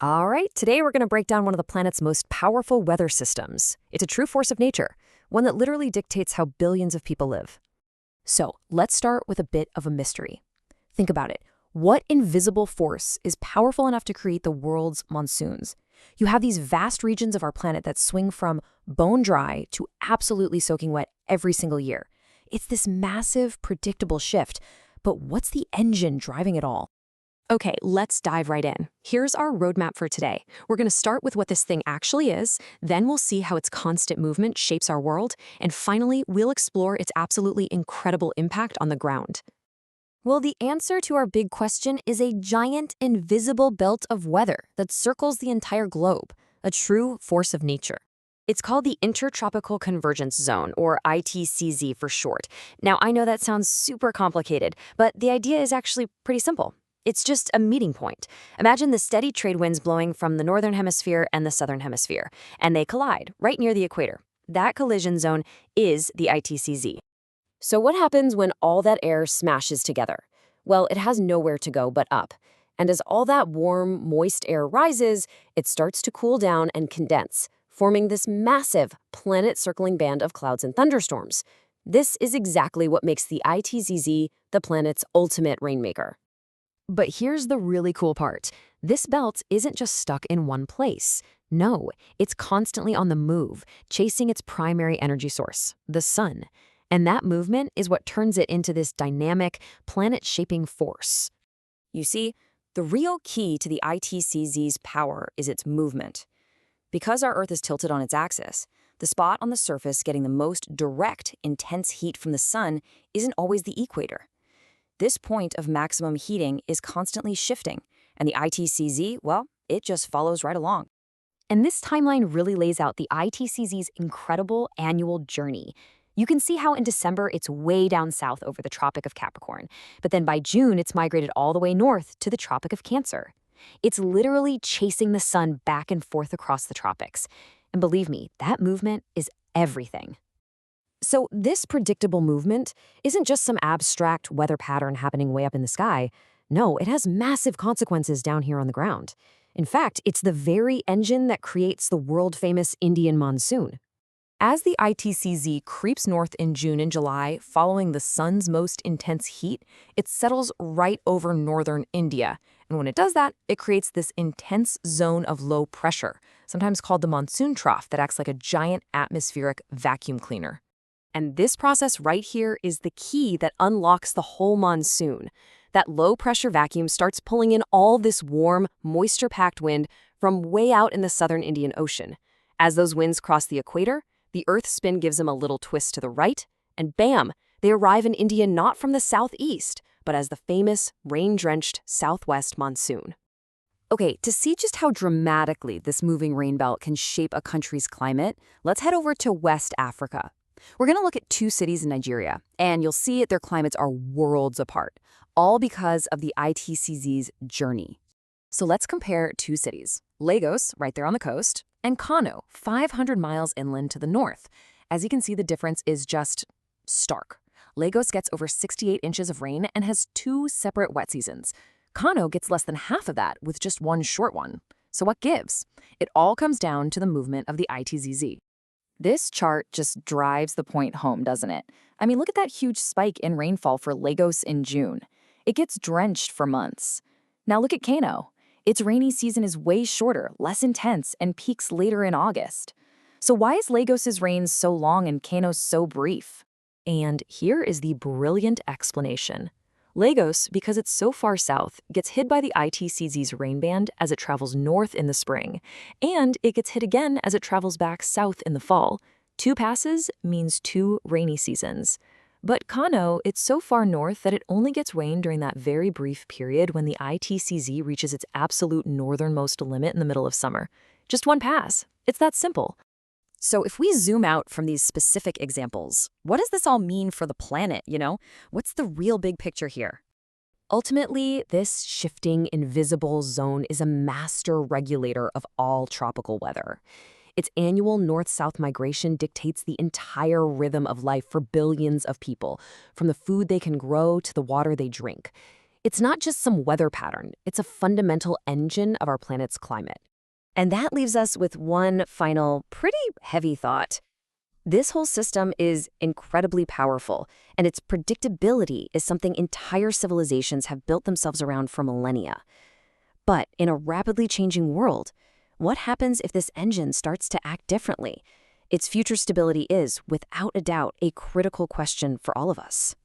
All right, today we're going to break down one of the planet's most powerful weather systems. It's a true force of nature, one that literally dictates how billions of people live. So let's start with a bit of a mystery. Think about it. What invisible force is powerful enough to create the world's monsoons? You have these vast regions of our planet that swing from bone dry to absolutely soaking wet every single year. It's this massive, predictable shift. But what's the engine driving it all? Okay, let's dive right in. Here's our roadmap for today. We're going to start with what this thing actually is, then we'll see how its constant movement shapes our world, and finally, we'll explore its absolutely incredible impact on the ground. Well, the answer to our big question is a giant, invisible belt of weather that circles the entire globe, a true force of nature. It's called the Intertropical Convergence Zone, or ITCZ for short. Now, I know that sounds super complicated, but the idea is actually pretty simple. It's just a meeting point. Imagine the steady trade winds blowing from the Northern Hemisphere and the Southern Hemisphere, and they collide right near the equator. That collision zone is the ITCZ. So what happens when all that air smashes together? Well, it has nowhere to go but up. And as all that warm, moist air rises, it starts to cool down and condense, forming this massive, planet-circling band of clouds and thunderstorms. This is exactly what makes the ITCZ the planet's ultimate rainmaker. But here's the really cool part. This belt isn't just stuck in one place. No, it's constantly on the move, chasing its primary energy source, the sun. And that movement is what turns it into this dynamic, planet-shaping force. You see, the real key to the ITCZ's power is its movement. Because our Earth is tilted on its axis, the spot on the surface getting the most direct, intense heat from the sun isn't always the equator. This point of maximum heating is constantly shifting, and the ITCZ, well, it just follows right along. And this timeline really lays out the ITCZ's incredible annual journey. You can see how in December it's way down south over the Tropic of Capricorn, but then by June it's migrated all the way north to the Tropic of Cancer. It's literally chasing the sun back and forth across the tropics. And believe me, that movement is everything. So this predictable movement isn't just some abstract weather pattern happening way up in the sky. No, it has massive consequences down here on the ground. In fact, it's the very engine that creates the world-famous Indian monsoon. As the ITCZ creeps north in June and July, following the sun's most intense heat, it settles right over northern India. And when it does that, it creates this intense zone of low pressure, sometimes called the monsoon trough, that acts like a giant atmospheric vacuum cleaner. And this process right here is the key that unlocks the whole monsoon. That low-pressure vacuum starts pulling in all this warm, moisture-packed wind from way out in the southern Indian Ocean. As those winds cross the equator, the Earth's spin gives them a little twist to the right, and bam, they arrive in India not from the southeast, but as the famous, rain-drenched southwest monsoon. Okay, to see just how dramatically this moving rain belt can shape a country's climate, let's head over to West Africa. We're going to look at two cities in Nigeria, and you'll see their climates are worlds apart, all because of the ITCZ's journey. So let's compare two cities, Lagos, right there on the coast, and Kano, 500 miles inland to the north. As you can see, the difference is just stark. Lagos gets over 68 inches of rain and has two separate wet seasons. Kano gets less than half of that with just one short one. So what gives? It all comes down to the movement of the ITCZ. This chart just drives the point home, doesn't it? I mean, look at that huge spike in rainfall for Lagos in June. It gets drenched for months. Now look at Kano. Its rainy season is way shorter, less intense, and peaks later in August. So why is Lagos's rain so long and Kano's so brief? And here is the brilliant explanation. Lagos, because it's so far south, gets hit by the ITCZ's rain band as it travels north in the spring, and it gets hit again as it travels back south in the fall. Two passes means two rainy seasons. But Kano, it's so far north that it only gets rain during that very brief period when the ITCZ reaches its absolute northernmost limit in the middle of summer. Just one pass. It's that simple. So if we zoom out from these specific examples, what does this all mean for the planet, What's the real big picture here? Ultimately, this shifting, invisible zone is a master regulator of all tropical weather. Its annual north-south migration dictates the entire rhythm of life for billions of people, from the food they can grow to the water they drink. It's not just some weather pattern, it's a fundamental engine of our planet's climate. And that leaves us with one final, pretty heavy thought. This whole system is incredibly powerful, and its predictability is something entire civilizations have built themselves around for millennia. But in a rapidly changing world, what happens if this engine starts to act differently? Its future stability is, without a doubt, a critical question for all of us.